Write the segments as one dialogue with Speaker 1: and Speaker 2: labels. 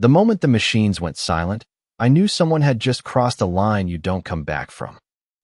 Speaker 1: The moment the machines went silent, I knew someone had just crossed a line you don't come back from.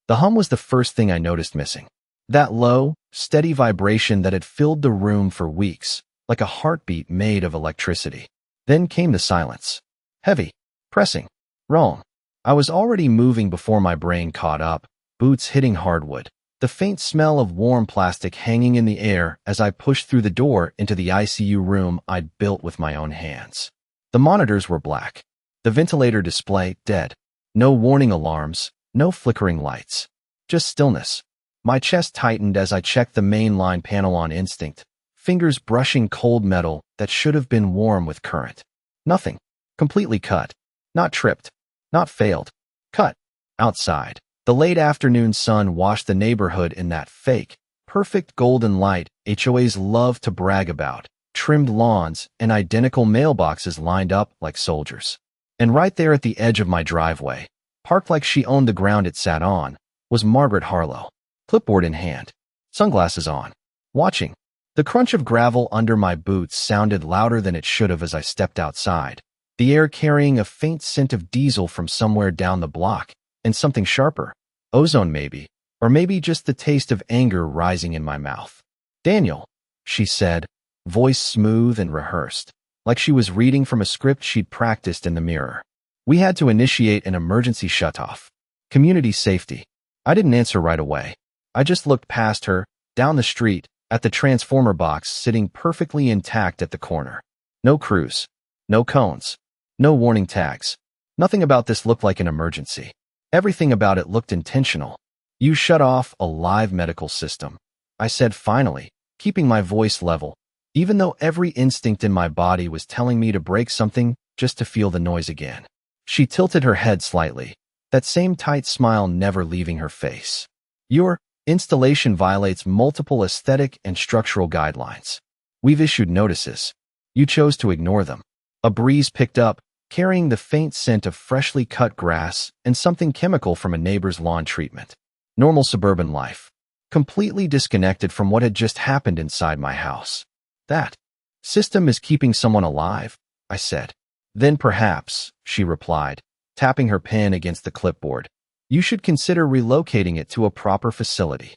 Speaker 1: The hum was the first thing I noticed missing. That low, steady vibration that had filled the room for weeks, like a heartbeat made of electricity. Then came the silence. Heavy, pressing, wrong. I was already moving before my brain caught up, boots hitting hardwood, the faint smell of warm plastic hanging in the air as I pushed through the door into the ICU room I'd built with my own hands. The monitors were black. The ventilator display dead. No warning alarms, no flickering lights. Just stillness. My chest tightened as I checked the main line panel on instinct, fingers brushing cold metal that should have been warm with current. Nothing. Completely cut. Not tripped. Not failed. Cut. Outside. The late afternoon sun washed the neighborhood in that fake, perfect golden light HOAs love to brag about. Trimmed lawns and identical mailboxes lined up like soldiers. And right there at the edge of my driveway, parked like she owned the ground it sat on, was Margaret Harlow, clipboard in hand, sunglasses on, watching. The crunch of gravel under my boots sounded louder than it should have as I stepped outside, the air carrying a faint scent of diesel from somewhere down the block, and something sharper, ozone maybe, or maybe just the taste of anger rising in my mouth. "Daniel," she said, voice smooth and rehearsed, like she was reading from a script she'd practiced in the mirror. "We had to initiate an emergency shutoff. Community safety." I didn't answer right away. I just looked past her, down the street, at the transformer box sitting perfectly intact at the corner. No crews. No cones. No warning tags. Nothing about this looked like an emergency. Everything about it looked intentional. "You shut off a live medical system," I said finally, keeping my voice level, even though every instinct in my body was telling me to break something just to feel the noise again. She tilted her head slightly, that same tight smile never leaving her face. "Your installation violates multiple aesthetic and structural guidelines. We've issued notices. You chose to ignore them." A breeze picked up, carrying the faint scent of freshly cut grass and something chemical from a neighbor's lawn treatment. Normal suburban life. Completely disconnected from what had just happened inside my house. "That system is keeping someone alive," I said. "Then perhaps," she replied, tapping her pen against the clipboard, "you should consider relocating it to a proper facility."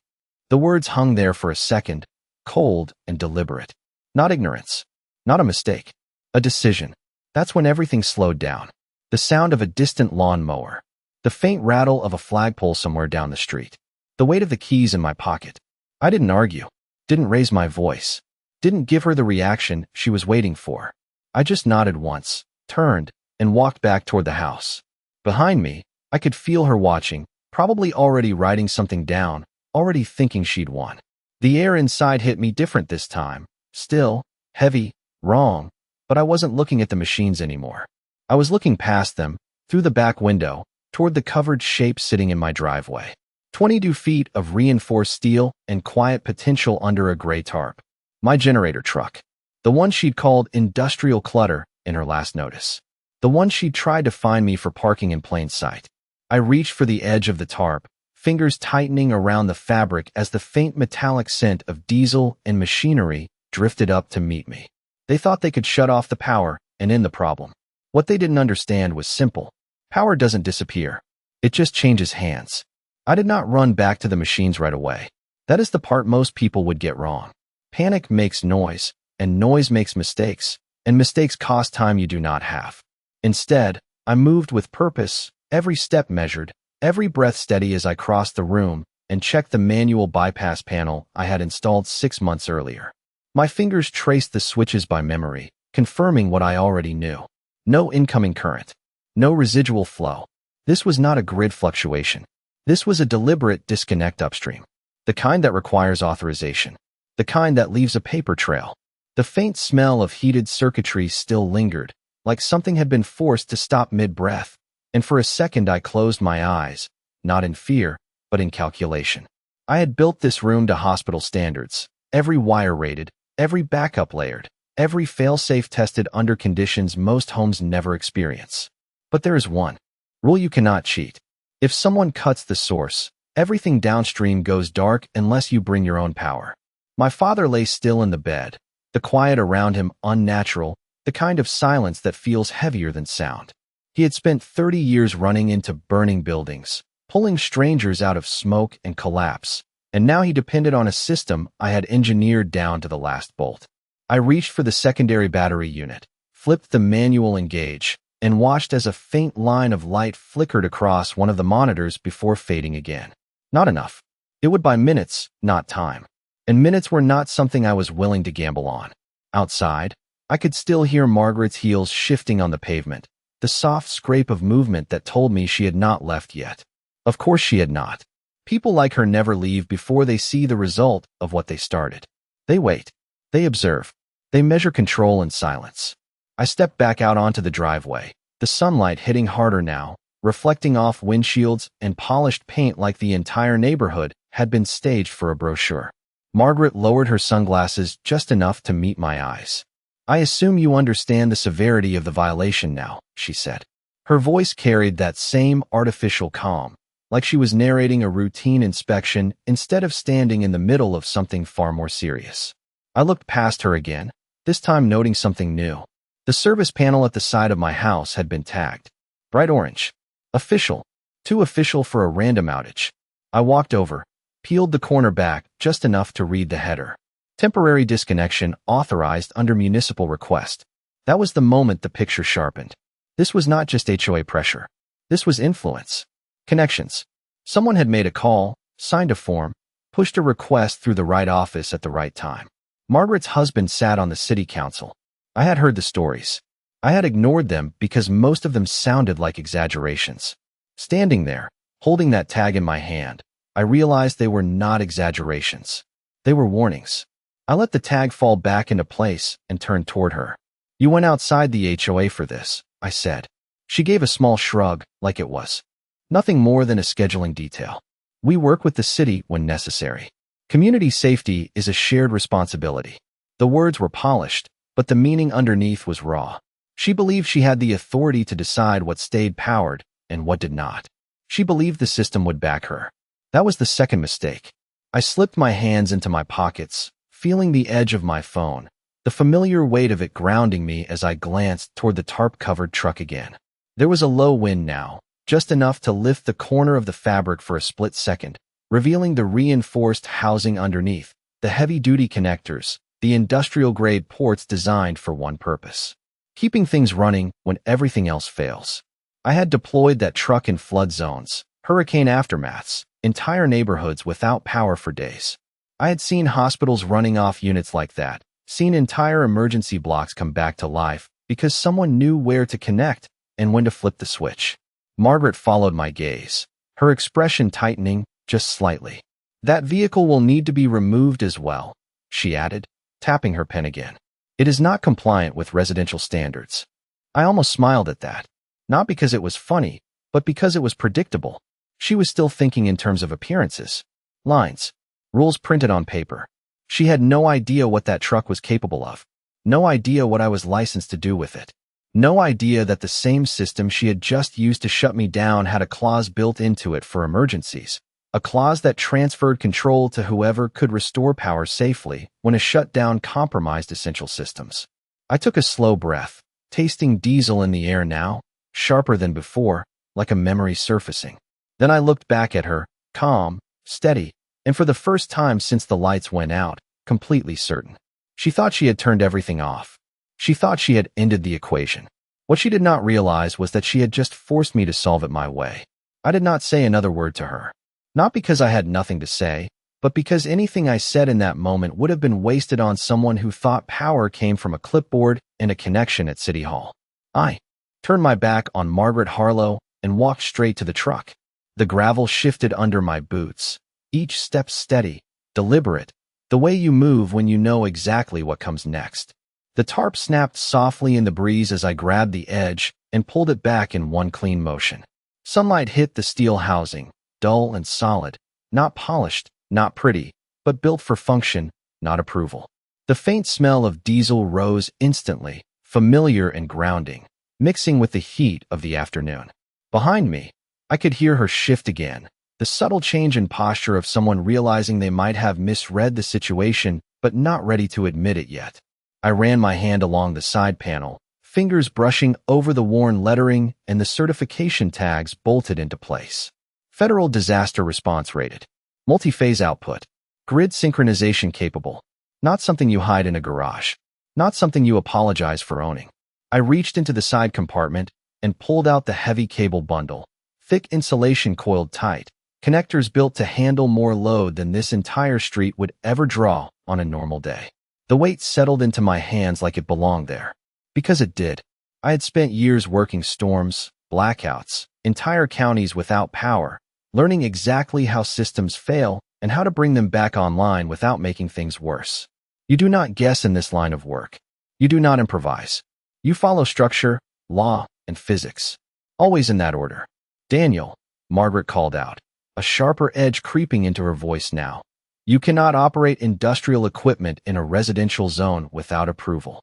Speaker 1: The words hung there for a second, cold and deliberate. Not ignorance. Not a mistake. A decision. That's when everything slowed down. The sound of a distant lawnmower. The faint rattle of a flagpole somewhere down the street. The weight of the keys in my pocket. I didn't argue. Didn't raise my voice. Didn't give her the reaction she was waiting for. I just nodded once, turned, and walked back toward the house. Behind me, I could feel her watching, probably already writing something down, already thinking she'd won. The air inside hit me different this time. Still, heavy, wrong, but I wasn't looking at the machines anymore. I was looking past them, through the back window, toward the covered shape sitting in my driveway. 22 feet of reinforced steel and quiet potential under a gray tarp. My generator truck. The one she'd called industrial clutter in her last notice. The one she'd tried to find me for parking in plain sight. I reached for the edge of the tarp, fingers tightening around the fabric as the faint metallic scent of diesel and machinery drifted up to meet me. They thought they could shut off the power and end the problem. What they didn't understand was simple. Power doesn't disappear. It just changes hands. I did not run back to the machines right away. That is the part most people would get wrong. Panic makes noise, and noise makes mistakes, and mistakes cost time you do not have. Instead, I moved with purpose, every step measured, every breath steady as I crossed the room and checked the manual bypass panel I had installed 6 months earlier. My fingers traced the switches by memory, confirming what I already knew. No incoming current. No residual flow. This was not a grid fluctuation. This was a deliberate disconnect upstream. The kind that requires authorization. The kind that leaves a paper trail. The faint smell of heated circuitry still lingered, like something had been forced to stop mid-breath, and for a second I closed my eyes, not in fear, but in calculation. I had built this room to hospital standards, every wire rated, every backup layered, every fail-safe tested under conditions most homes never experience. But there is one rule you cannot cheat. If someone cuts the source, everything downstream goes dark unless you bring your own power. My father lay still in the bed, the quiet around him unnatural, the kind of silence that feels heavier than sound. He had spent 30 years running into burning buildings, pulling strangers out of smoke and collapse, and now he depended on a system I had engineered down to the last bolt. I reached for the secondary battery unit, flipped the manual engage, and watched as a faint line of light flickered across one of the monitors before fading again. Not enough. It would buy minutes, not time. And minutes were not something I was willing to gamble on. Outside, I could still hear Margaret's heels shifting on the pavement, the soft scrape of movement that told me she had not left yet. Of course she had not. People like her never leave before they see the result of what they started. They wait. They observe. They measure control in silence. I stepped back out onto the driveway, the sunlight hitting harder now, reflecting off windshields and polished paint like the entire neighborhood had been staged for a brochure. Margaret lowered her sunglasses just enough to meet my eyes. "I assume you understand the severity of the violation now," she said. Her voice carried that same artificial calm, like she was narrating a routine inspection instead of standing in the middle of something far more serious. I looked past her again, this time noting something new. The service panel at the side of my house had been tagged. Bright orange. Official. Too official for a random outage. I walked over, peeled the corner back just enough to read the header. Temporary disconnection authorized under municipal request. That was the moment the picture sharpened. This was not just HOA pressure. This was influence. Connections. Someone had made a call, signed a form, pushed a request through the right office at the right time. Margaret's husband sat on the city council. I had heard the stories. I had ignored them because most of them sounded like exaggerations. Standing there, holding that tag in my hand, I realized they were not exaggerations. They were warnings. I let the tag fall back into place and turned toward her. "You went outside the HOA for this," I said. She gave a small shrug, like it was nothing more than a scheduling detail. "We work with the city when necessary. Community safety is a shared responsibility." The words were polished, but the meaning underneath was raw. She believed she had the authority to decide what stayed powered and what did not. She believed the system would back her. That was the second mistake. I slipped my hands into my pockets, feeling the edge of my phone, the familiar weight of it grounding me as I glanced toward the tarp-covered truck again. There was a low wind now, just enough to lift the corner of the fabric for a split second, revealing the reinforced housing underneath, the heavy-duty connectors, the industrial-grade ports designed for one purpose: keeping things running when everything else fails. I had deployed that truck in flood zones, hurricane aftermaths, entire neighborhoods without power for days. I had seen hospitals running off units like that, seen entire emergency blocks come back to life because someone knew where to connect and when to flip the switch. Margaret followed my gaze, her expression tightening just slightly. "That vehicle will need to be removed as well," she added, tapping her pen again. "It is not compliant with residential standards." I almost smiled at that, not because it was funny, but because it was predictable. She was still thinking in terms of appearances. Lines. Rules printed on paper. She had no idea what that truck was capable of. No idea what I was licensed to do with it. No idea that the same system she had just used to shut me down had a clause built into it for emergencies. A clause that transferred control to whoever could restore power safely when a shutdown compromised essential systems. I took a slow breath, tasting diesel in the air now, sharper than before, like a memory surfacing. Then I looked back at her, calm, steady, and for the first time since the lights went out, completely certain. She thought she had turned everything off. She thought she had ended the equation. What she did not realize was that she had just forced me to solve it my way. I did not say another word to her. Not because I had nothing to say, but because anything I said in that moment would have been wasted on someone who thought power came from a clipboard and a connection at City Hall. I turned my back on Margaret Harlow and walked straight to the truck. The gravel shifted under my boots, each step steady, deliberate, the way you move when you know exactly what comes next. The tarp snapped softly in the breeze as I grabbed the edge and pulled it back in one clean motion. Sunlight hit the steel housing, dull and solid, not polished, not pretty, but built for function, not approval. The faint smell of diesel rose instantly, familiar and grounding, mixing with the heat of the afternoon. Behind me, I could hear her shift again, the subtle change in posture of someone realizing they might have misread the situation but not ready to admit it yet. I ran my hand along the side panel, fingers brushing over the worn lettering and the certification tags bolted into place. Federal Disaster Response Rated. Multi-phase output. Grid synchronization capable. Not something you hide in a garage. Not something you apologize for owning. I reached into the side compartment and pulled out the heavy cable bundle. Thick insulation coiled tight. Connectors built to handle more load than this entire street would ever draw on a normal day. The weight settled into my hands like it belonged there. Because it did. I had spent years working storms, blackouts, entire counties without power, learning exactly how systems fail and how to bring them back online without making things worse. You do not guess in this line of work. You do not improvise. You follow structure, law, and physics. Always in that order. Daniel, Margaret called out, a sharper edge creeping into her voice now. You cannot operate industrial equipment in a residential zone without approval.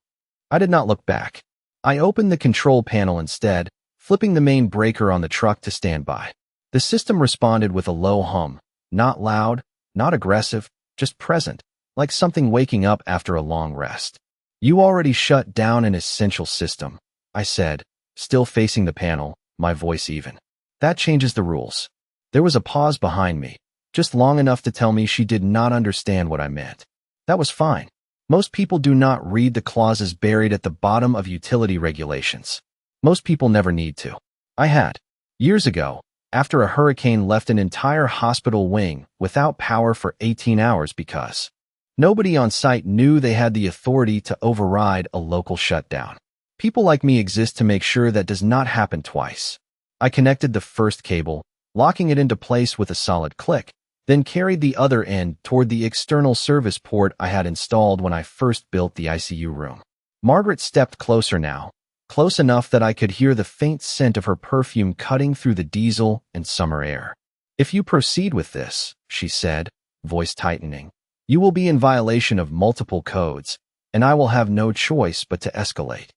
Speaker 1: I did not look back. I opened the control panel instead, flipping the main breaker on the truck to standby. The system responded with a low hum, not loud, not aggressive, just present, like something waking up after a long rest. You already shut down an essential system, I said, still facing the panel, my voice even. That changes the rules. There was a pause behind me, just long enough to tell me she did not understand what I meant. That was fine. Most people do not read the clauses buried at the bottom of utility regulations. Most people never need to. I had. Years ago, after a hurricane left an entire hospital wing without power for 18 hours because nobody on site knew they had the authority to override a local shutdown. People like me exist to make sure that does not happen twice. I connected the first cable, locking it into place with a solid click, then carried the other end toward the external service port I had installed when I first built the ICU room. Margaret stepped closer now, close enough that I could hear the faint scent of her perfume cutting through the diesel and summer air. If you proceed with this, she said, voice tightening, you will be in violation of multiple codes, and I will have no choice but to escalate.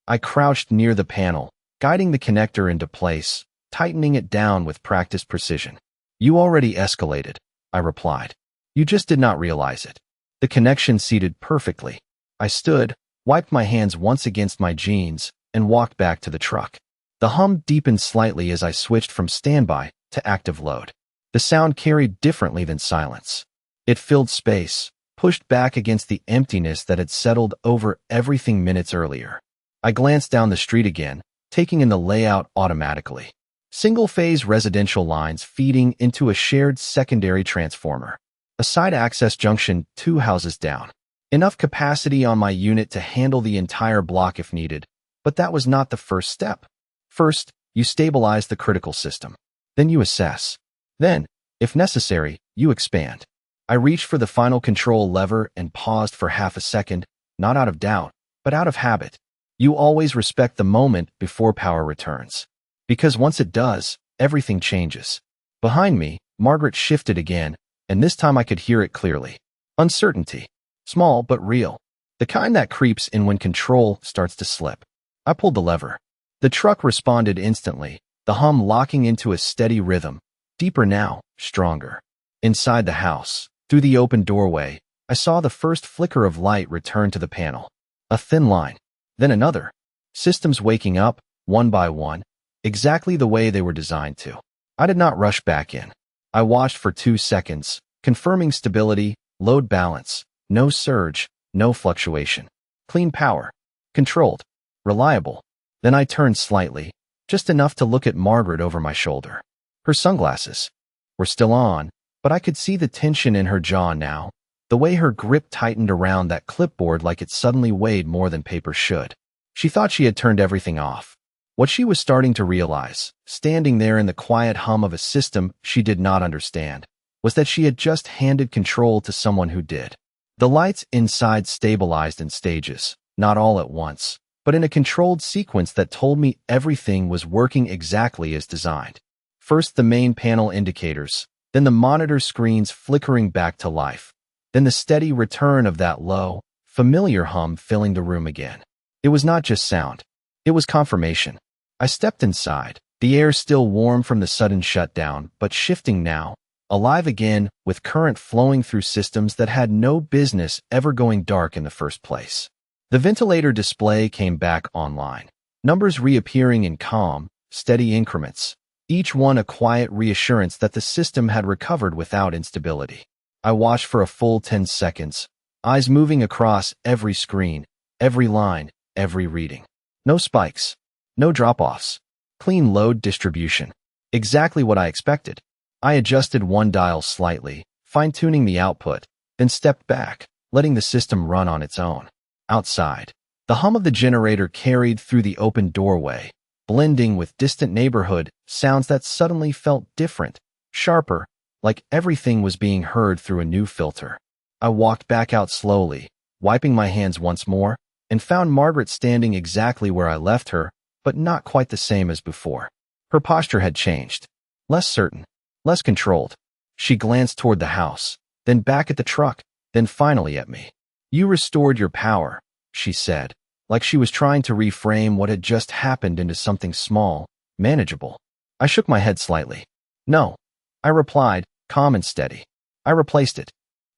Speaker 1: I crouched near the panel, guiding the connector into place, tightening it down with practiced precision. You already escalated, I replied. You just did not realize it. The connection seated perfectly. I stood, wiped my hands once against my jeans, and walked back to the truck. The hum deepened slightly as I switched from standby to active load. The sound carried differently than silence. It filled space, pushed back against the emptiness that had settled over everything minutes earlier. I glanced down the street again, taking in the layout automatically. Single-phase residential lines feeding into a shared secondary transformer. A side access junction 2 houses down. Enough capacity on my unit to handle the entire block if needed, but that was not the first step. First, you stabilize the critical system. Then you assess. Then, if necessary, you expand. I reached for the final control lever and paused for half a second, not out of doubt, but out of habit. You always respect the moment before power returns. Because once it does, everything changes. Behind me, Margaret shifted again, and this time I could hear it clearly. Uncertainty. Small but real. The kind that creeps in when control starts to slip. I pulled the lever. The truck responded instantly, the hum locking into a steady rhythm, deeper now, stronger. Inside the house, through the open doorway, I saw the first flicker of light return to the panel. A thin line. Then another. Systems waking up, one by one, exactly the way they were designed to. I did not rush back in. I watched for 2 seconds, confirming stability, load balance, no surge, no fluctuation. Clean power. Controlled. Reliable. Then I turned slightly, just enough to look at Margaret over my shoulder. Her sunglasses were still on, but I could see the tension in her jaw now, the way her grip tightened around that clipboard like it suddenly weighed more than paper should. She thought she had turned everything off. What she was starting to realize, standing there in the quiet hum of a system she did not understand, was that she had just handed control to someone who did. The lights inside stabilized in stages, not all at once, but in a controlled sequence that told me everything was working exactly as designed. First the main panel indicators, then the monitor screens flickering back to life, then the steady return of that low, familiar hum filling the room again. It was not just sound. It was confirmation. I stepped inside, the air still warm from the sudden shutdown, but shifting now, alive again with current flowing through systems that had no business ever going dark in the first place. The ventilator display came back online. Numbers reappearing in calm, steady increments, each one a quiet reassurance that the system had recovered without instability. I watched for a full 10 seconds, eyes moving across every screen, every line, every reading. No spikes, no drop-offs, clean load distribution. Exactly what I expected. I adjusted one dial slightly, fine-tuning the output, then stepped back, letting the system run on its own. Outside, the hum of the generator carried through the open doorway, blending with distant neighborhood sounds that suddenly felt different, sharper, like everything was being heard through a new filter. I walked back out slowly, wiping my hands once more, and found Margaret standing exactly where I left her, but not quite the same as before. Her posture had changed. Less certain, less controlled. She glanced toward the house, then back at the truck, then finally at me. "You restored your power," she said, like she was trying to reframe what had just happened into something small, manageable. I shook my head slightly. "No," I replied, calm and steady. "I replaced it."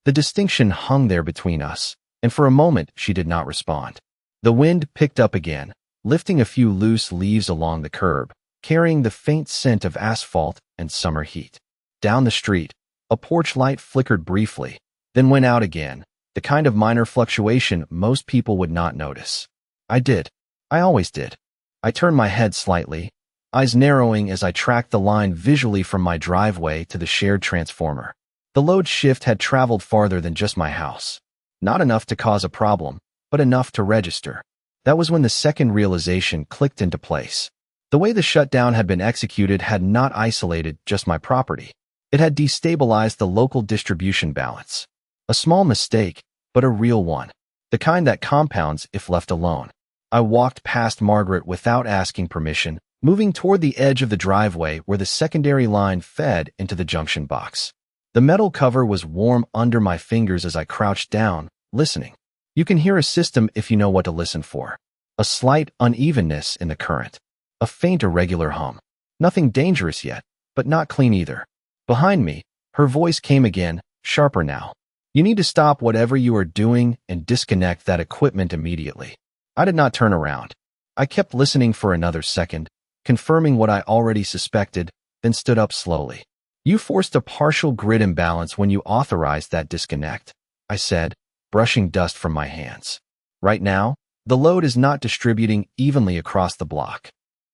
Speaker 1: The distinction hung there between us, and for a moment she did not respond. The wind picked up again, lifting a few loose leaves along the curb, carrying the faint scent of asphalt and summer heat. Down the street, a porch light flickered briefly, then went out again, the kind of minor fluctuation most people would not notice. I did. I always did. I turned my head slightly, eyes narrowing as I tracked the line visually from my driveway to the shared transformer. The load shift had traveled farther than just my house. Not enough to cause a problem, but enough to register. That was when the second realization clicked into place. The way the shutdown had been executed had not isolated just my property. It had destabilized the local distribution balance. A small mistake, but a real one. The kind that compounds if left alone. I walked past Margaret without asking permission, moving toward the edge of the driveway where the secondary line fed into the junction box. The metal cover was warm under my fingers as I crouched down, listening. You can hear a system if you know what to listen for. A slight unevenness in the current. A faint irregular hum. Nothing dangerous yet, but not clean either. Behind me, her voice came again, sharper now. "You need to stop whatever you are doing and disconnect that equipment immediately." I did not turn around. I kept listening for another second, confirming what I already suspected, then stood up slowly. "You forced a partial grid imbalance when you authorized that disconnect," I said, brushing dust from my hands. "Right now, the load is not distributing evenly across the block."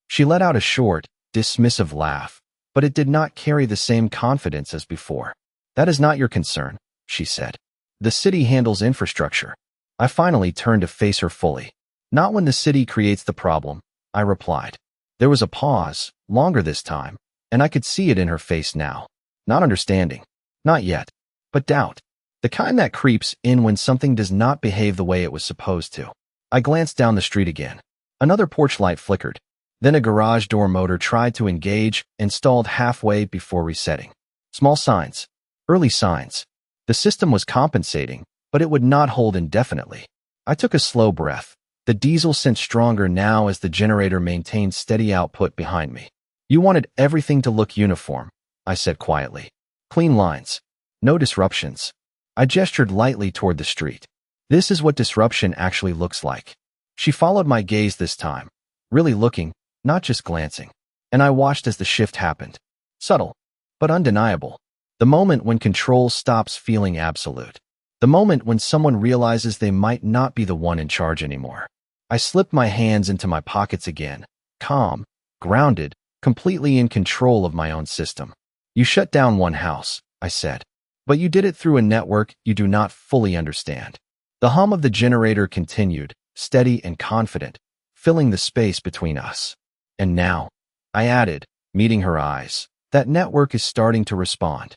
Speaker 1: She let out a short, dismissive laugh, but it did not carry the same confidence as before. "That is not your concern," she said. "The city handles infrastructure." I finally turned to face her fully. "Not when the city creates the problem," I replied. There was a pause, longer this time, and I could see it in her face now. Not understanding. Not yet. But doubt. The kind that creeps in when something does not behave the way it was supposed to. I glanced down the street again. Another porch light flickered. Then a garage door motor tried to engage and stalled halfway before resetting. Small signs. Early signs. The system was compensating, but it would not hold indefinitely. I took a slow breath. The diesel sent stronger now as the generator maintained steady output behind me. "You wanted everything to look uniform," I said quietly. "Clean lines. No disruptions." I gestured lightly toward the street. "This is what disruption actually looks like." She followed my gaze this time, really looking, not just glancing. And I watched as the shift happened. Subtle, but undeniable. The moment when control stops feeling absolute. The moment when someone realizes they might not be the one in charge anymore. I slipped my hands into my pockets again, calm, grounded, completely in control of my own system. "You shut down one house," I said, "but you did it through a network you do not fully understand." The hum of the generator continued, steady and confident, filling the space between us. "And now," I added, meeting her eyes, "that network is starting to respond."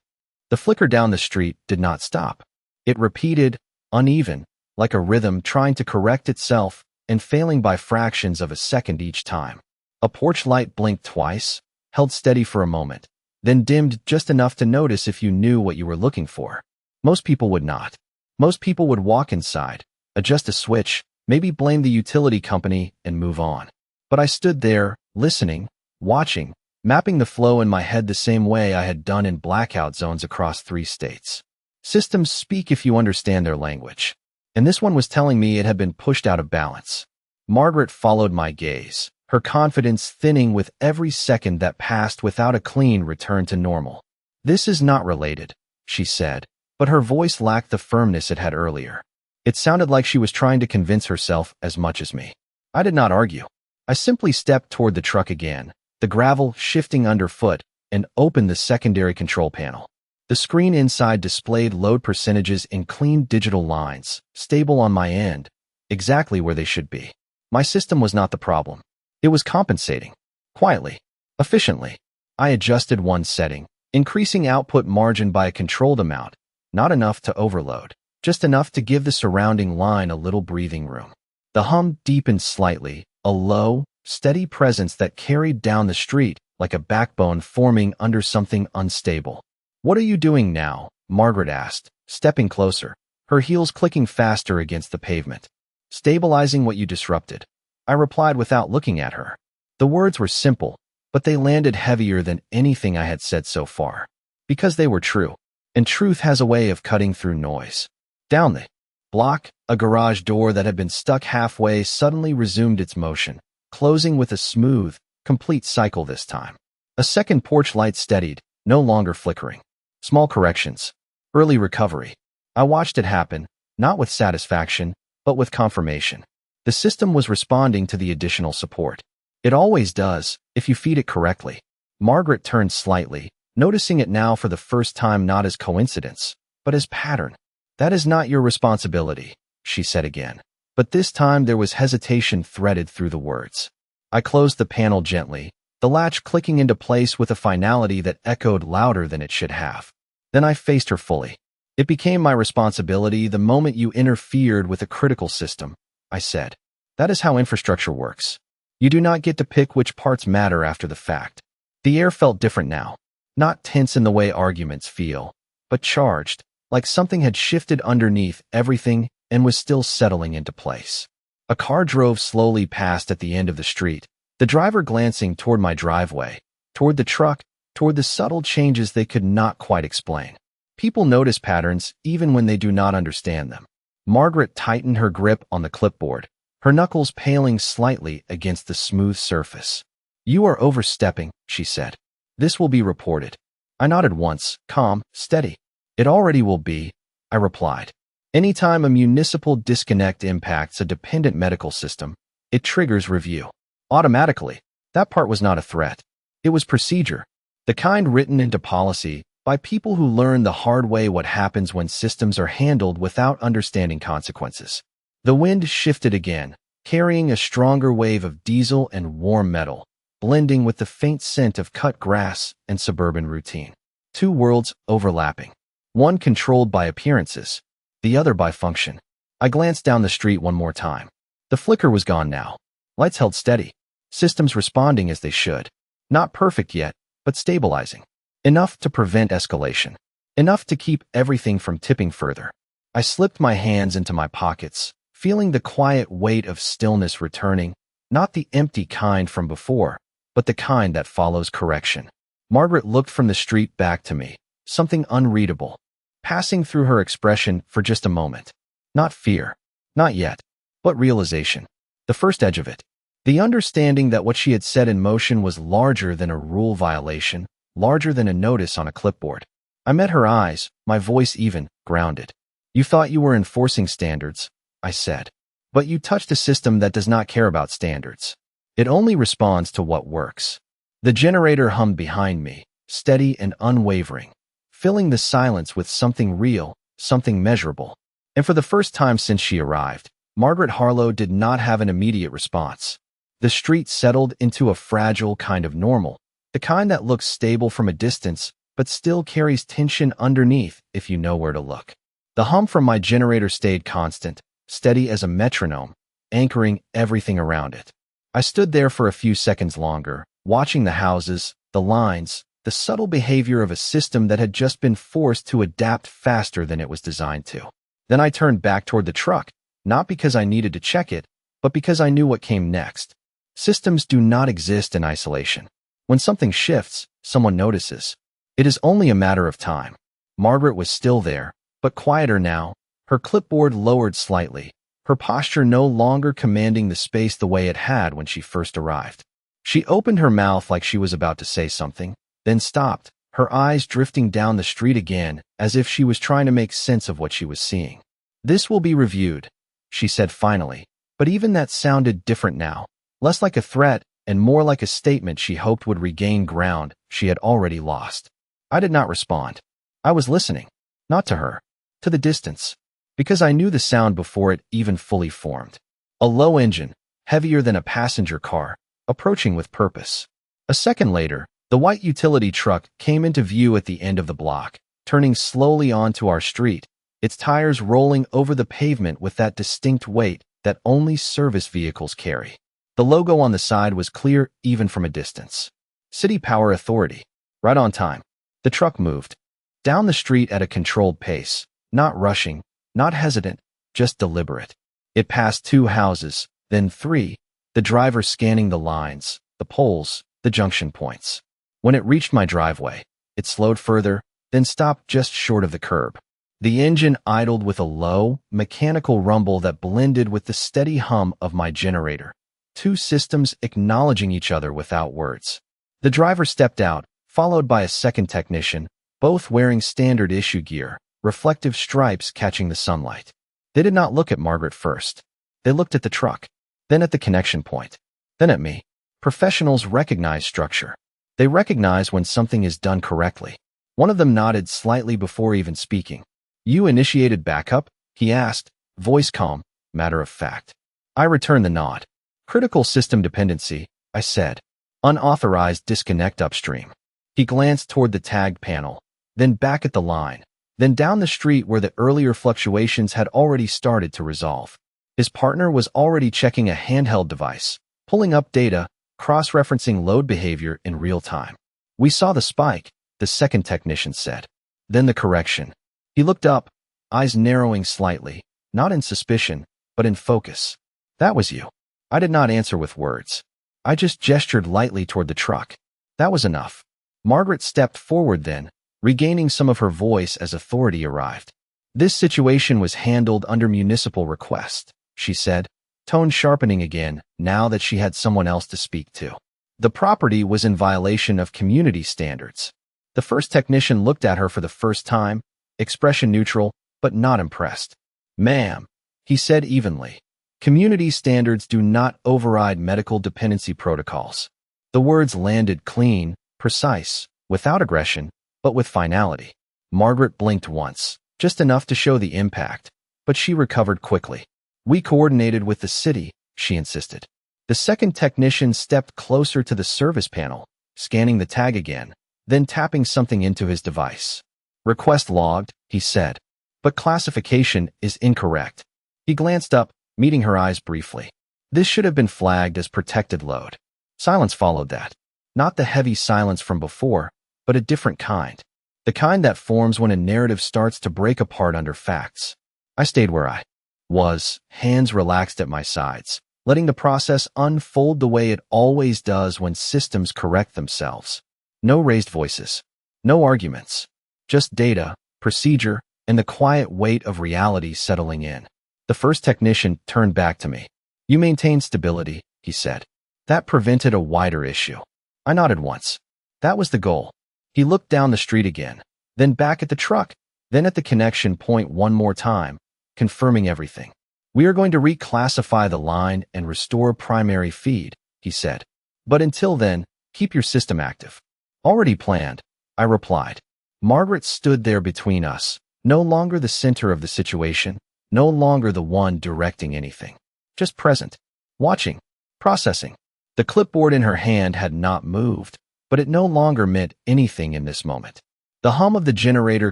Speaker 1: The flicker down the street did not stop. It repeated, uneven, like a rhythm trying to correct itself and failing by fractions of a second each time. A porch light blinked twice, held steady for a moment, then dimmed just enough to notice if you knew what you were looking for. Most people would not. Most people would walk inside, adjust a switch, maybe blame the utility company and move on. But I stood there, listening, watching, mapping the flow in my head the same way I had done in blackout zones across 3 states. Systems speak if you understand their language. and this one was telling me it had been pushed out of balance. Margaret followed my gaze, her confidence thinning with every second that passed without a clean return to normal. "This is not related," she said, but her voice lacked the firmness it had earlier. It sounded like she was trying to convince herself as much as me. I did not argue. I simply stepped toward the truck again, the gravel shifting underfoot, and opened the secondary control panel. The screen inside displayed load percentages in clean digital lines, stable on my end, exactly where they should be. My system was not the problem. It was compensating. Quietly. Efficiently. I adjusted one setting, increasing output margin by a controlled amount, not enough to overload, just enough to give the surrounding line a little breathing room. The hum deepened slightly, a low, steady presence that carried down the street like a backbone forming under something unstable. "What are you doing now?" Margaret asked, stepping closer, her heels clicking faster against the pavement. "Stabilizing what you disrupted," I replied without looking at her. The words were simple, but they landed heavier than anything I had said so far. Because they were true, and truth has a way of cutting through noise. Down the block, a garage door that had been stuck halfway suddenly resumed its motion, closing with a smooth, complete cycle this time. A second porch light steadied, no longer flickering. Small corrections. Early recovery. I watched it happen, not with satisfaction, but with confirmation. The system was responding to the additional support. It always does, if you feed it correctly. Margaret turned slightly, noticing it now for the first time not as coincidence, but as pattern. "That is not your responsibility," she said again. But this time there was hesitation threaded through the words. I closed the panel gently, the latch clicking into place with a finality that echoed louder than it should have. Then I faced her fully. "It became my responsibility the moment you interfered with a critical system," I said. "That is how infrastructure works. You do not get to pick which parts matter after the fact." The air felt different now. Not tense in the way arguments feel, but charged, like something had shifted underneath everything and was still settling into place. A car drove slowly past at the end of the street, the driver glancing toward my driveway, toward the truck, toward the subtle changes they could not quite explain. People notice patterns even when they do not understand them. Margaret tightened her grip on the clipboard, her knuckles paling slightly against the smooth surface. "You are overstepping," she said. "This will be reported." I nodded once, calm, steady. "It already will be," I replied. Anytime a municipal disconnect impacts a dependent medical system, it triggers review. Automatically. That part was not a threat. It was procedure. The kind written into policy by people who learn the hard way what happens when systems are handled without understanding consequences. The wind shifted again, carrying a stronger wave of diesel and warm metal, blending with the faint scent of cut grass and suburban routine. Two worlds overlapping. One controlled by appearances, the other by function. I glanced down the street one more time. The flicker was gone now. Lights held steady. Systems responding as they should. Not perfect yet, but stabilizing. Enough to prevent escalation. Enough to keep everything from tipping further. I slipped my hands into my pockets, feeling the quiet weight of stillness returning, not the empty kind from before, but the kind that follows correction. Margaret looked from the street back to me, something unreadable, passing through her expression for just a moment. Not fear. Not yet. But realization. The first edge of it. The understanding that what she had set in motion was larger than a rule violation, larger than a notice on a clipboard. I met her eyes, my voice even, grounded. "You thought you were enforcing standards," I said. "But you touched a system that does not care about standards. It only responds to what works." The generator hummed behind me, steady and unwavering, filling the silence with something real, something measurable. And for the first time since she arrived, Margaret Harlow did not have an immediate response. The street settled into a fragile kind of normal, the kind that looks stable from a distance, but still carries tension underneath if you know where to look. The hum from my generator stayed constant, steady as a metronome, anchoring everything around it. I stood there for a few seconds longer, watching the houses, the lines, the subtle behavior of a system that had just been forced to adapt faster than it was designed to. Then I turned back toward the truck, not because I needed to check it, but because I knew what came next. Systems do not exist in isolation. When something shifts, someone notices. It is only a matter of time. Margaret was still there, but quieter now, Her clipboard lowered slightly, her posture no longer commanding the space the way it had when she first arrived. She opened her mouth like she was about to say something, then stopped, her eyes drifting down the street again as if she was trying to make sense of what she was seeing. "This will be reviewed," she said finally, but even that sounded different now, less like a threat and more like a statement she hoped would regain ground she had already lost. I did not respond. I was listening, not to her, to the distance, because I knew the sound before it even fully formed. A low engine, heavier than a passenger car, approaching with purpose. A second later, the white utility truck came into view at the end of the block, turning slowly onto our street, its tires rolling over the pavement with that distinct weight that only service vehicles carry. The logo on the side was clear even from a distance. City Power Authority. Right on time. The truck moved down the street at a controlled pace, not rushing, not hesitant, just deliberate. It passed 2 houses, then 3, the driver scanning the lines, the poles, the junction points. When it reached my driveway, it slowed further, then stopped just short of the curb. The engine idled with a low, mechanical rumble that blended with the steady hum of my generator. 2 systems acknowledging each other without words. The driver stepped out, followed by a second technician, both wearing standard issue gear, reflective stripes catching the sunlight. They did not look at Margaret first. They looked at the truck, then at the connection point, then at me. Professionals recognize structure. They recognize when something is done correctly. One of them nodded slightly before even speaking. "You initiated backup?" he asked, voice calm, matter of fact. I returned the nod. "Critical system dependency," I said. "Unauthorized disconnect upstream." He glanced toward the tagged panel, then back at the line, then down the street where the earlier fluctuations had already started to resolve. His partner was already checking a handheld device, pulling up data, cross-referencing load behavior in real time. "We saw the spike," the second technician said. Then the correction. He looked up, eyes narrowing slightly, not in suspicion, but in focus. "That was you." I did not answer with words. I just gestured lightly toward the truck. That was enough. Margaret stepped forward then, regaining some of her voice as authority arrived. "This situation was handled under municipal request," she said, tone sharpening again now that she had someone else to speak to. "The property was in violation of community standards." The first technician looked at her for the first time, expression neutral, but not impressed. "Ma'am," he said evenly, "community standards do not override medical dependency protocols." The words landed clean, precise, without aggression, but with finality. Margaret blinked once, just enough to show the impact, but she recovered quickly. "We coordinated with the city," she insisted. The second technician stepped closer to the service panel, scanning the tag again, then tapping something into his device. "Request logged," he said, "but classification is incorrect." He glanced up, meeting her eyes briefly. "This should have been flagged as protected load." Silence followed that. Not the heavy silence from before, but a different kind. The kind that forms when a narrative starts to break apart under facts. I stayed where I was, hands relaxed at my sides, letting the process unfold the way it always does when systems correct themselves. No raised voices. No arguments. Just data, procedure, and the quiet weight of reality settling in. The first technician turned back to me. "You maintained stability," he said. "That prevented a wider issue." I nodded once. That was the goal. He looked down the street again, then back at the truck, then at the connection point one more time, confirming everything. "We are going to reclassify the line and restore primary feed," he said. "But until then, keep your system active." "Already planned," I replied. Margaret stood there between us, no longer the center of the situation, no longer the one directing anything. Just present, watching, processing. The clipboard in her hand had not moved, but it no longer meant anything in this moment. The hum of the generator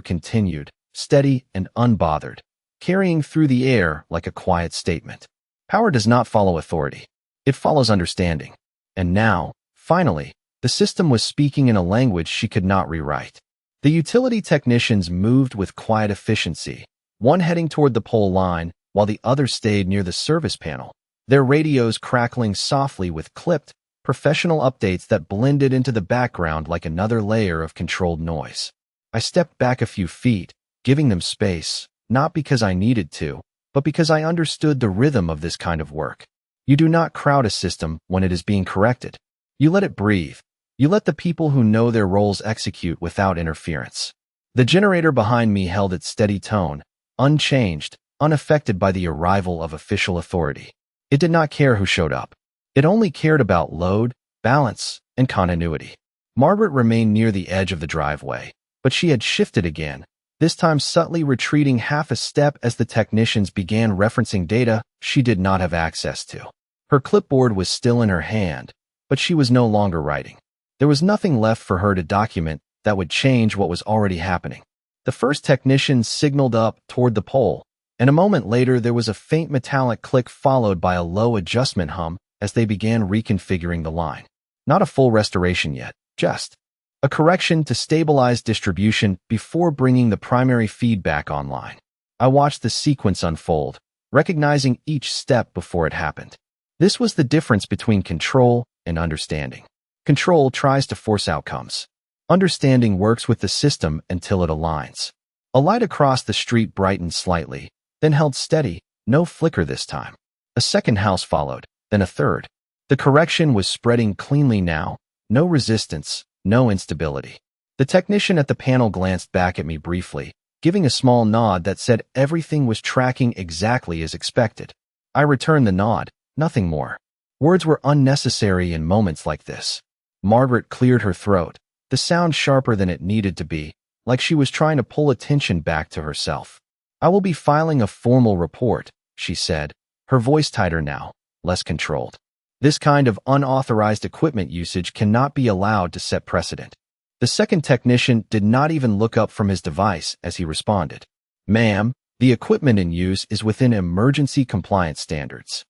Speaker 1: continued, steady and unbothered, carrying through the air like a quiet statement. Power does not follow authority. It follows understanding. And now, finally, the system was speaking in a language she could not rewrite. The utility technicians moved with quiet efficiency, one heading toward the pole line while the other stayed near the service panel, their radios crackling softly with clipped, professional updates that blended into the background like another layer of controlled noise. I stepped back a few feet, giving them space, not because I needed to, but because I understood the rhythm of this kind of work. You do not crowd a system when it is being corrected. You let it breathe. You let the people who know their roles execute without interference. The generator behind me held its steady tone, unchanged, unaffected by the arrival of official authority. It did not care who showed up. It only cared about load, balance, and continuity. Margaret remained near the edge of the driveway, but she had shifted again, this time subtly retreating half a step as the technicians began referencing data she did not have access to. Her clipboard was still in her hand, but she was no longer writing. There was nothing left for her to document that would change what was already happening. The first technician signaled up toward the pole, and a moment later there was a faint metallic click followed by a low adjustment hum as they began reconfiguring the line. Not a full restoration yet, just a correction to stabilize distribution before bringing the primary feedback online. I watched the sequence unfold, recognizing each step before it happened. This was the difference between control and understanding. Control tries to force outcomes. Understanding works with the system until it aligns. A light across the street brightened slightly, then held steady, no flicker this time. A second house followed, then a third. The correction was spreading cleanly now, no resistance, no instability. The technician at the panel glanced back at me briefly, giving a small nod that said everything was tracking exactly as expected. I returned the nod, nothing more. Words were unnecessary in moments like this. Margaret cleared her throat, the sound sharper than it needed to be, like she was trying to pull attention back to herself. I will be filing a formal report, she said, her voice tighter now, less controlled. This kind of unauthorized equipment usage cannot be allowed to set precedent. The second technician did not even look up from his device as he responded. Ma'am, the equipment in use is within emergency compliance standards.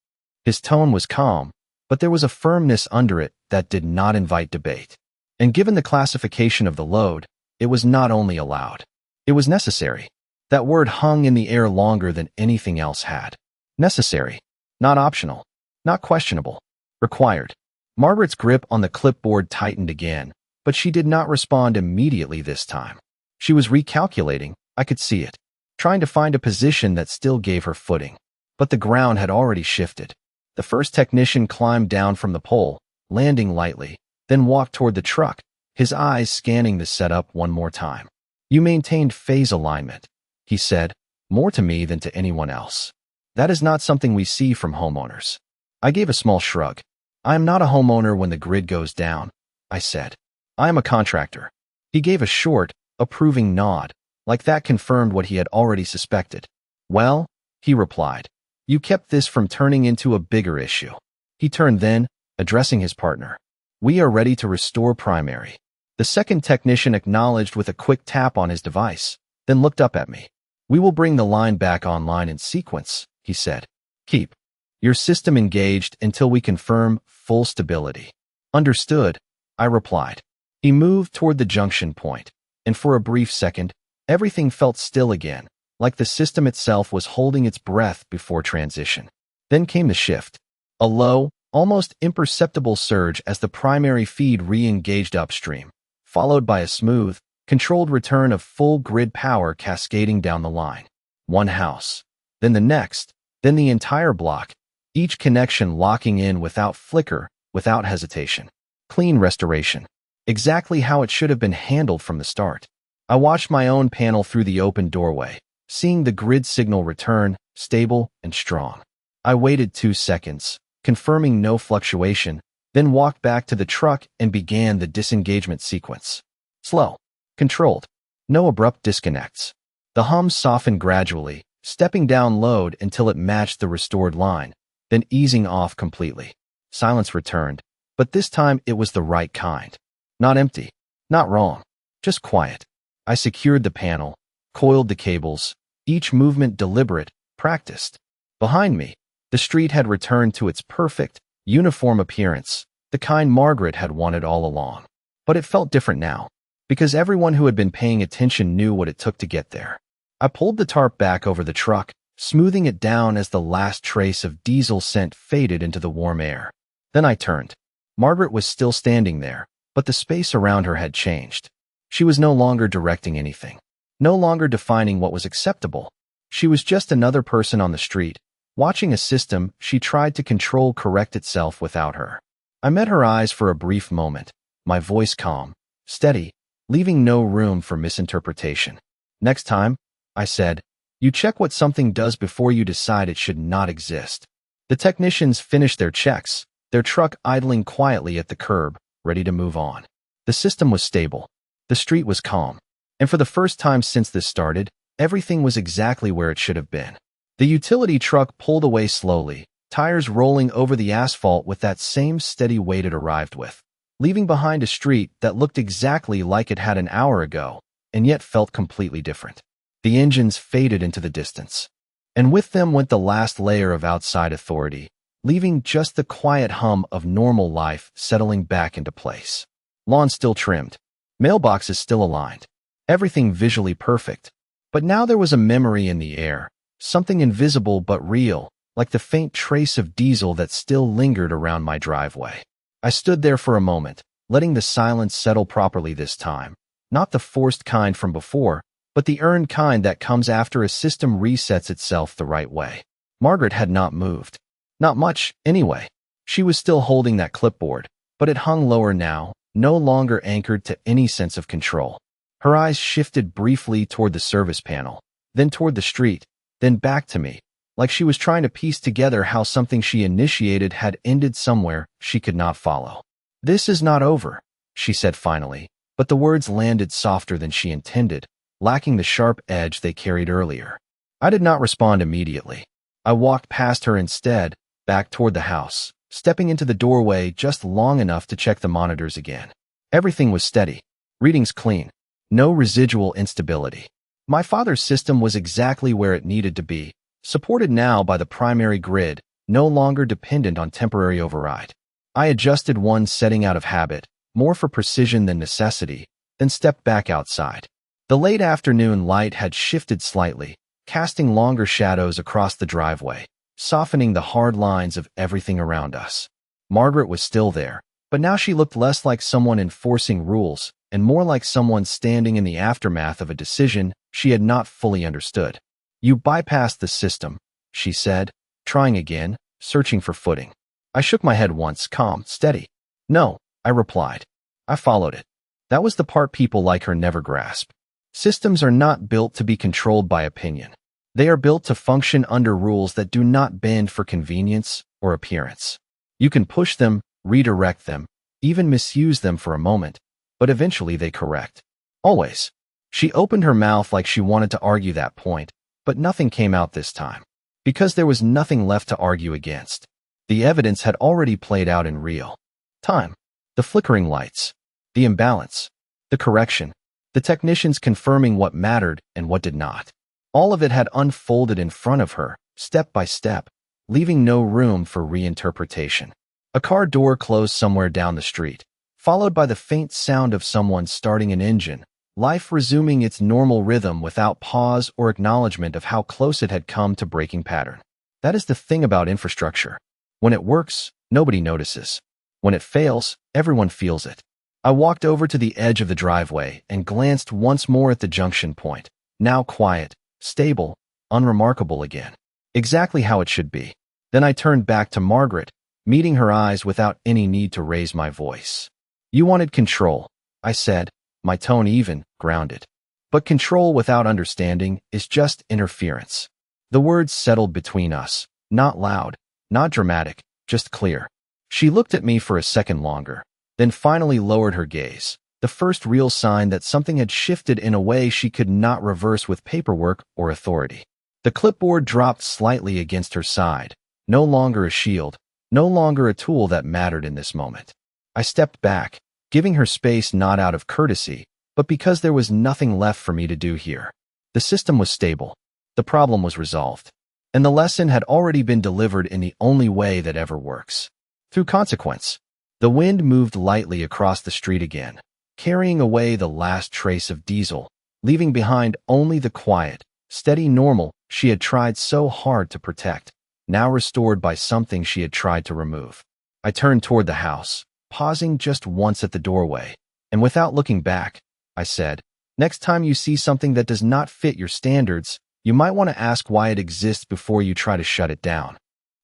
Speaker 1: His tone was calm, but there was a firmness under it that did not invite debate. And given the classification of the load, it was not only allowed. It was necessary. That word hung in the air longer than anything else had. Necessary. Not optional. Not questionable. Required. Margaret's grip on the clipboard tightened again, but she did not respond immediately this time. She was recalculating, I could see it, trying to find a position that still gave her footing. But the ground had already shifted. The first technician climbed down from the pole, landing lightly, then walked toward the truck, his eyes scanning the setup one more time. You maintained phase alignment, he said, more to me than to anyone else. That is not something we see from homeowners. I gave a small shrug. I am not a homeowner when the grid goes down, I said. I am a contractor. He gave a short, approving nod, like that confirmed what he had already suspected. Well, he replied, you kept this from turning into a bigger issue. He turned then, addressing his partner. We are ready to restore primary. The second technician acknowledged with a quick tap on his device, then looked up at me. We will bring the line back online in sequence, he said. Keep your system engaged until we confirm full stability. Understood, I replied. He moved toward the junction point, and for a brief second, everything felt still again, like the system itself was holding its breath before transition. Then came the shift. A low, almost imperceptible surge as the primary feed re-engaged upstream, followed by a smooth, controlled return of full grid power cascading down the line. One house, then the next, then the entire block, each connection locking in without flicker, without hesitation. Clean restoration. Exactly how it should have been handled from the start. I watched my own panel through the open doorway, seeing the grid signal return, stable and strong. I waited 2 seconds, confirming no fluctuation, then walked back to the truck and began the disengagement sequence. Slow, controlled, no abrupt disconnects. The hum softened gradually, stepping down load until it matched the restored line, then easing off completely. Silence returned, but this time it was the right kind. Not empty, not wrong, just quiet. I secured the panel, coiled the cables, each movement deliberate, practiced. Behind me, the street had returned to its perfect, uniform appearance, the kind Margaret had wanted all along. But it felt different now, because everyone who had been paying attention knew what it took to get there. I pulled the tarp back over the truck, smoothing it down as the last trace of diesel scent faded into the warm air. Then I turned. Margaret was still standing there, but the space around her had changed. She was no longer directing anything, no longer defining what was acceptable. She was just another person on the street, watching a system she tried to control correct itself without her. I met her eyes for a brief moment, my voice calm, steady, leaving no room for misinterpretation. Next time, I said, you check what something does before you decide it should not exist. The technicians finished their checks, their truck idling quietly at the curb, ready to move on. The system was stable. The street was calm. And for the first time since this started, everything was exactly where it should have been. The utility truck pulled away slowly, tires rolling over the asphalt with that same steady weight it arrived with, leaving behind a street that looked exactly like it had an hour ago, and yet felt completely different. The engines faded into the distance, and with them went the last layer of outside authority, leaving just the quiet hum of normal life settling back into place. Lawn still trimmed, mailboxes still aligned, everything visually perfect. But now there was a memory in the air, something invisible but real, like the faint trace of diesel that still lingered around my driveway. I stood there for a moment, letting the silence settle properly this time, not the forced kind from before, but the earned kind that comes after a system resets itself the right way. Margaret had not moved. Not much, anyway. She was still holding that clipboard, but it hung lower now, no longer anchored to any sense of control. Her eyes shifted briefly toward the service panel, then toward the street, then back to me, like she was trying to piece together how something she initiated had ended somewhere she could not follow. "This is not over," she said finally, but the words landed softer than she intended, lacking the sharp edge they carried earlier. I did not respond immediately. I walked past her instead, back toward the house, stepping into the doorway just long enough to check the monitors again. Everything was steady, readings clean, no residual instability. My father's system was exactly where it needed to be, supported now by the primary grid, no longer dependent on temporary override. I adjusted one setting out of habit, more for precision than necessity, then stepped back outside. The late afternoon light had shifted slightly, casting longer shadows across the driveway, softening the hard lines of everything around us. Margaret was still there, but now she looked less like someone enforcing rules and more like someone standing in the aftermath of a decision she had not fully understood. "You bypassed the system," she said, trying again, searching for footing. I shook my head once, calm, steady. "No," I replied. I followed it. That was the part people like her never grasp. Systems are not built to be controlled by opinion. They are built to function under rules that do not bend for convenience or appearance. You can push them, redirect them, even misuse them for a moment, but eventually they correct. Always. She opened her mouth like she wanted to argue that point, but nothing came out this time. Because there was nothing left to argue against. The evidence had already played out in real time. The flickering lights, the imbalance, the correction, the technicians confirming what mattered and what did not. All of it had unfolded in front of her, step by step, leaving no room for reinterpretation. A car door closed somewhere down the street, followed by the faint sound of someone starting an engine, life resuming its normal rhythm without pause or acknowledgement of how close it had come to breaking pattern. That is the thing about infrastructure. When it works, nobody notices. When it fails, everyone feels it. I walked over to the edge of the driveway and glanced once more at the junction point, now quiet, stable, unremarkable again. Exactly how it should be. Then I turned back to Margaret, meeting her eyes without any need to raise my voice. "You wanted control," I said, my tone even, grounded. "But control without understanding is just interference." The words settled between us, not loud, not dramatic, just clear. She looked at me for a second longer, then finally lowered her gaze, the first real sign that something had shifted in a way she could not reverse with paperwork or authority. The clipboard dropped slightly against her side, no longer a shield, no longer a tool that mattered in this moment. I stepped back, giving her space not out of courtesy, but because there was nothing left for me to do here. The system was stable. The problem was resolved. And the lesson had already been delivered in the only way that ever works. Through consequence. The wind moved lightly across the street again, carrying away the last trace of diesel, leaving behind only the quiet, steady normal she had tried so hard to protect, now restored by something she had tried to remove. I turned toward the house, pausing just once at the doorway, and without looking back, I said, "Next time you see something that does not fit your standards, You might want to ask why it exists before you try to shut it down.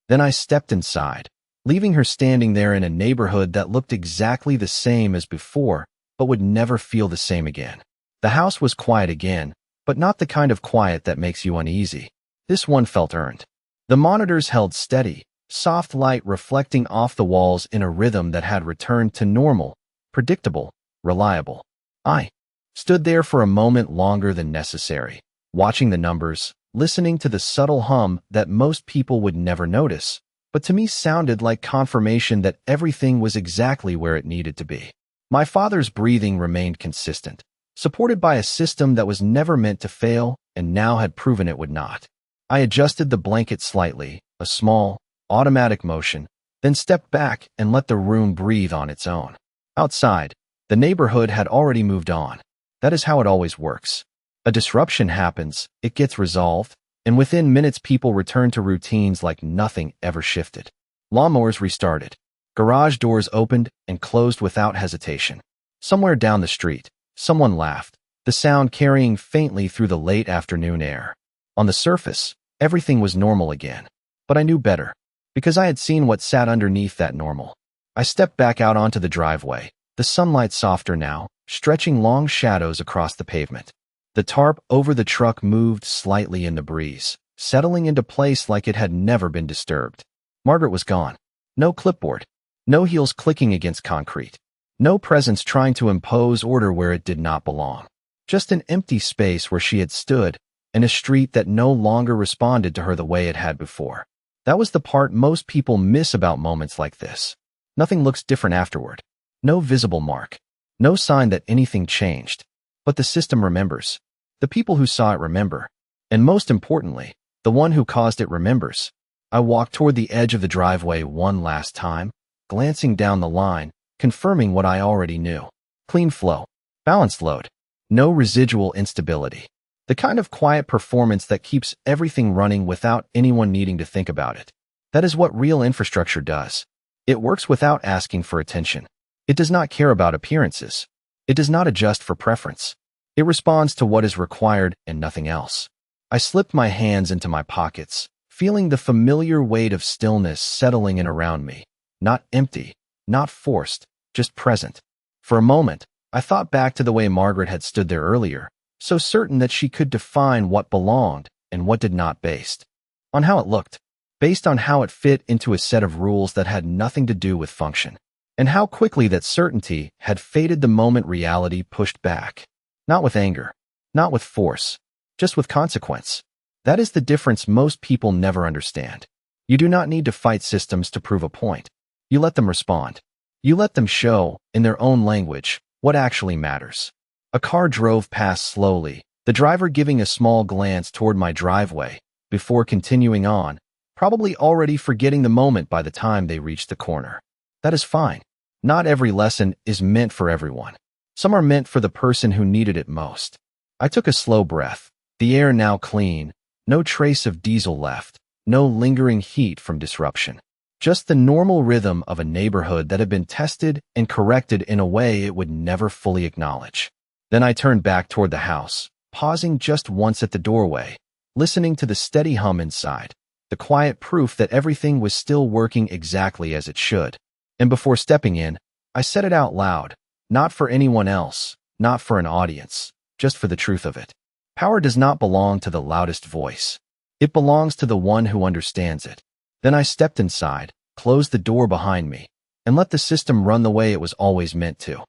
Speaker 1: Then I stepped inside, leaving her standing there in a neighborhood that looked exactly the same as before, but would never feel the same again. The house was quiet again, but not the kind of quiet that makes you uneasy. This one felt earned. The monitors held steady, soft light reflecting off the walls in a rhythm that had returned to normal, predictable, reliable. I stood there for a moment longer than necessary, watching the numbers, listening to the subtle hum that most people would never notice, but to me sounded like confirmation that everything was exactly where it needed to be. My father's breathing remained consistent, supported by a system that was never meant to fail and now had proven it would not. I adjusted the blanket slightly, a small, automatic motion, then stepped back and let the room breathe on its own. Outside, the neighborhood had already moved on. That is how it always works. A disruption happens, it gets resolved, and within minutes people return to routines like nothing ever shifted. Lawnmowers restarted. Garage doors opened and closed without hesitation. Somewhere down the street, someone laughed, the sound carrying faintly through the late afternoon air. On the surface, everything was normal again. But I knew better, because I had seen what sat underneath that normal. I stepped back out onto the driveway, the sunlight softer now, stretching long shadows across the pavement. The tarp over the truck moved slightly in the breeze, settling into place like it had never been disturbed. Margaret was gone. No clipboard. No heels clicking against concrete. No presence trying to impose order where it did not belong. Just an empty space where she had stood, and a street that no longer responded to her the way it had before. That was the part most people miss about moments like this. Nothing looks different afterward. No visible mark. No sign that anything changed. But the system remembers. The people who saw it remember. And most importantly, the one who caused it remembers. I walked toward the edge of the driveway one last time, glancing down the line, confirming what I already knew. Clean flow. Balanced load. No residual instability. The kind of quiet performance that keeps everything running without anyone needing to think about it. That is what real infrastructure does. It works without asking for attention. It does not care about appearances. It does not adjust for preference. It responds to what is required and nothing else. I slipped my hands into my pockets, feeling the familiar weight of stillness settling in around me. Not empty, not forced, just present. For a moment, I thought back to the way Margaret had stood there earlier, so certain that she could define what belonged and what did not based on how it looked, based on how it fit into a set of rules that had nothing to do with function. And how quickly that certainty had faded the moment reality pushed back. Not with anger, not with force, just with consequence. That is the difference most people never understand. You do not need to fight systems to prove a point. You let them respond. You let them show, in their own language, what actually matters. A car drove past slowly, the driver giving a small glance toward my driveway, before continuing on, probably already forgetting the moment by the time they reached the corner. That is fine. Not every lesson is meant for everyone. Some are meant for the person who needed it most. I took a slow breath, the air now clean, no trace of diesel left, no lingering heat from disruption. Just the normal rhythm of a neighborhood that had been tested and corrected in a way it would never fully acknowledge. Then I turned back toward the house, pausing just once at the doorway, listening to the steady hum inside, the quiet proof that everything was still working exactly as it should. And before stepping in, I said it out loud, not for anyone else, not for an audience, just for the truth of it. Power does not belong to the loudest voice. It belongs to the one who understands it. Then I stepped inside, closed the door behind me, and let the system run the way it was always meant to.